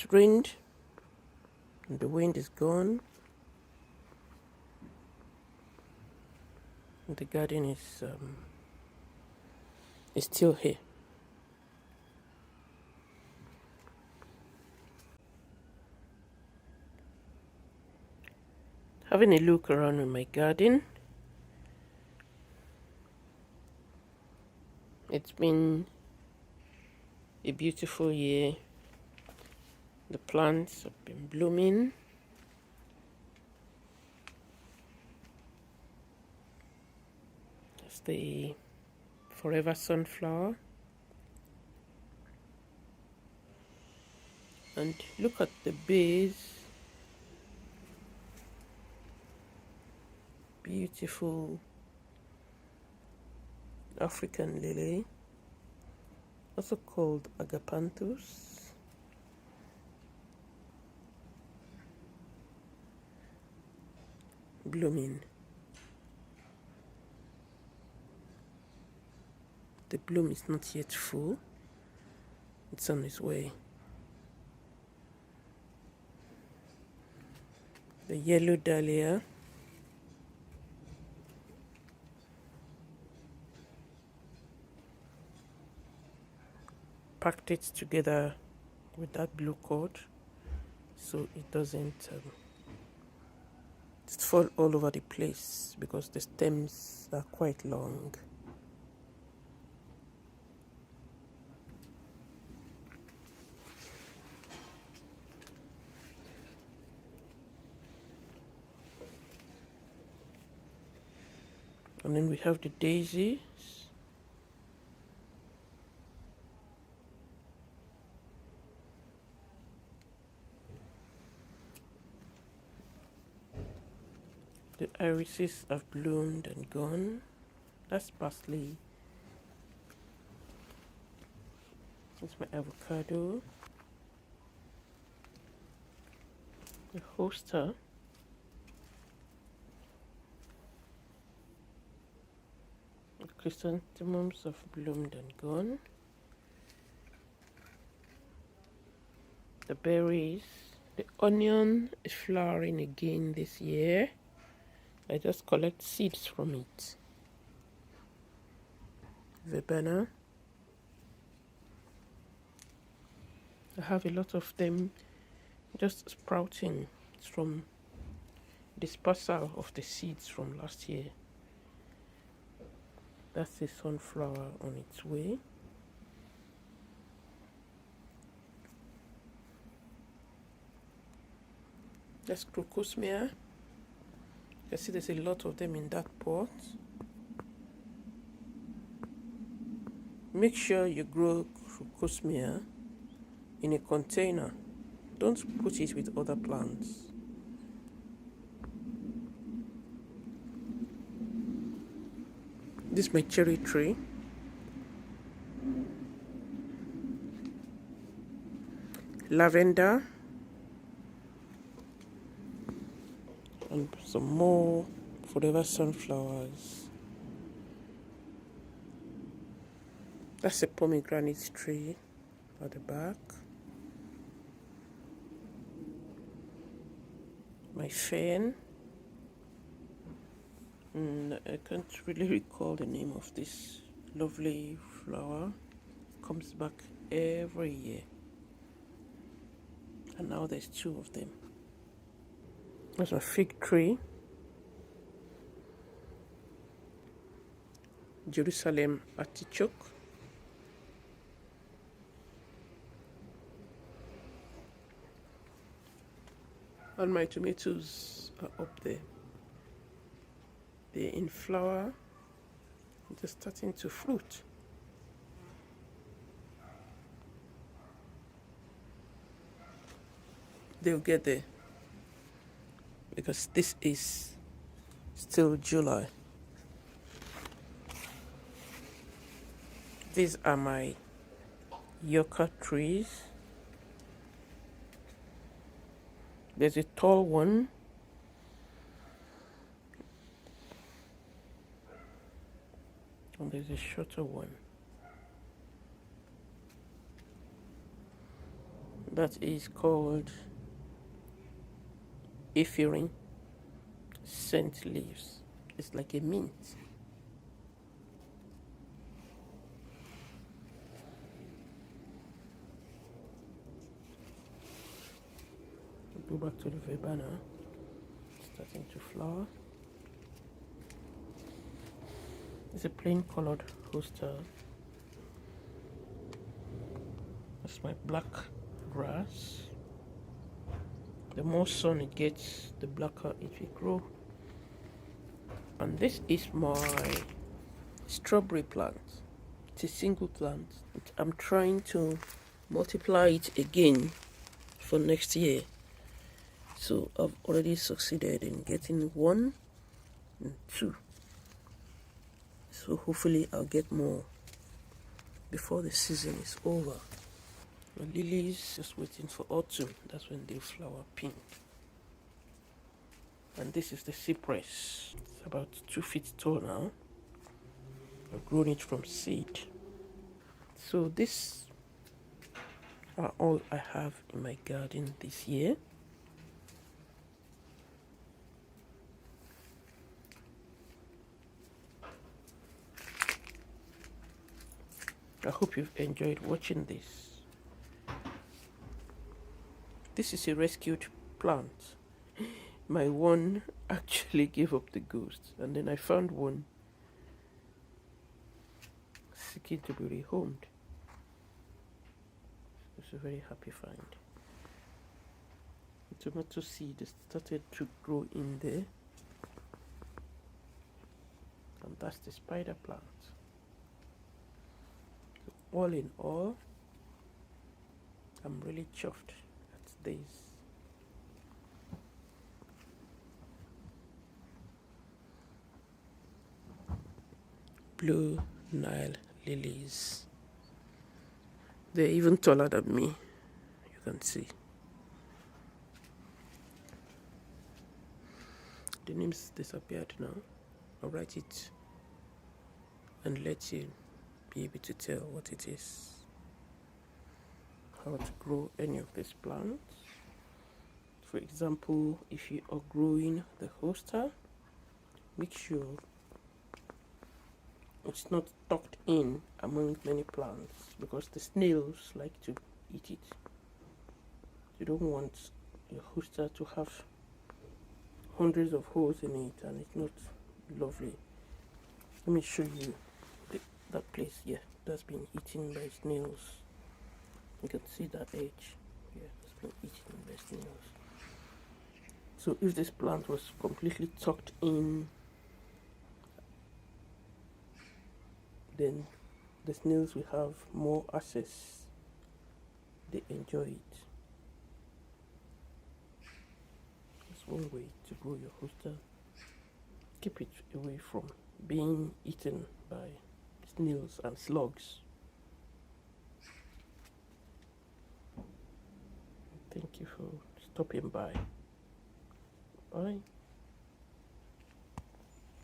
has rained and the wind is gone. And the garden is still here. Having a look around in my garden. It's been a beautiful year. The plants have been blooming. That's the forever sunflower. And look at the base. Beautiful African lily, also called agapanthus. Blooming. The bloom is not yet full. It's on its way. The yellow dahlia. Packed it together with that blue cord so it doesn't fall all over the place because the stems are quite long. And then we have the daisies. The irises have bloomed and gone. That's parsley. That's my avocado. The hosta. The chrysanthemums have bloomed and gone. The berries. The onion is flowering again this year. I just collect seeds from it. Verbena. I have a lot of them just sprouting. It's from dispersal of the seeds from last year. That's the sunflower on its way. That's crocosmia. You can see there's a lot of them in that pot. Make sure you grow crocosmia in a container. Don't put it with other plants. This is my cherry tree. Lavender. And some more forever sunflowers. That's a pomegranate tree at the back. My fern. I can't really recall the name of this lovely flower. Comes back every year. And now there's 2 of them. There's a fig tree. Jerusalem artichoke. And my tomatoes are up there. They're in flower. They're starting to fruit. They'll get there. Because this is still July. These are my yucca trees. There's a tall one. And there's a shorter one. that is called Ephedrine scent leaves. It's like a mint. Go back to the verbena, starting to flower. It's a plain colored hoster. That's my black grass. The more sun it gets, the blacker it will grow. And this is my strawberry plant. It's a single plant. I'm trying to multiply it again for next year. So I've already succeeded in getting 1 and 2. So hopefully I'll get more before the season is over. The lilies just waiting for autumn. That's when they flower pink. And this is the cypress. It's about 2 feet tall now. I've grown it from seed. So these are all I have in my garden this year. I hope you've enjoyed watching this. This is a rescued plant. My one actually gave up the ghost, and then I found one seeking to be rehomed. It's a very happy find. The tomato seed started to grow in there, and that's the spider plant. So all in all, I'm really chuffed at this. Blue Nile lilies. They're even taller than me, you can see. The names disappeared now. I'll write it and let you be able to tell what it is. How to grow any of these plants. For example, if you are growing the hosta, make sure it's not tucked in among many plants, because the snails like to eat it. You don't want your hosta to have hundreds of holes in it and it's not lovely. Let me show you that place here that's been eaten by snails. You can see that edge. Yeah, it's been eaten by snails. So if this plant was completely tucked in, then the snails will have more access. They enjoy it. That's one way to grow your hosta. Keep it away from being eaten by snails and slugs. Thank you for stopping by. Bye.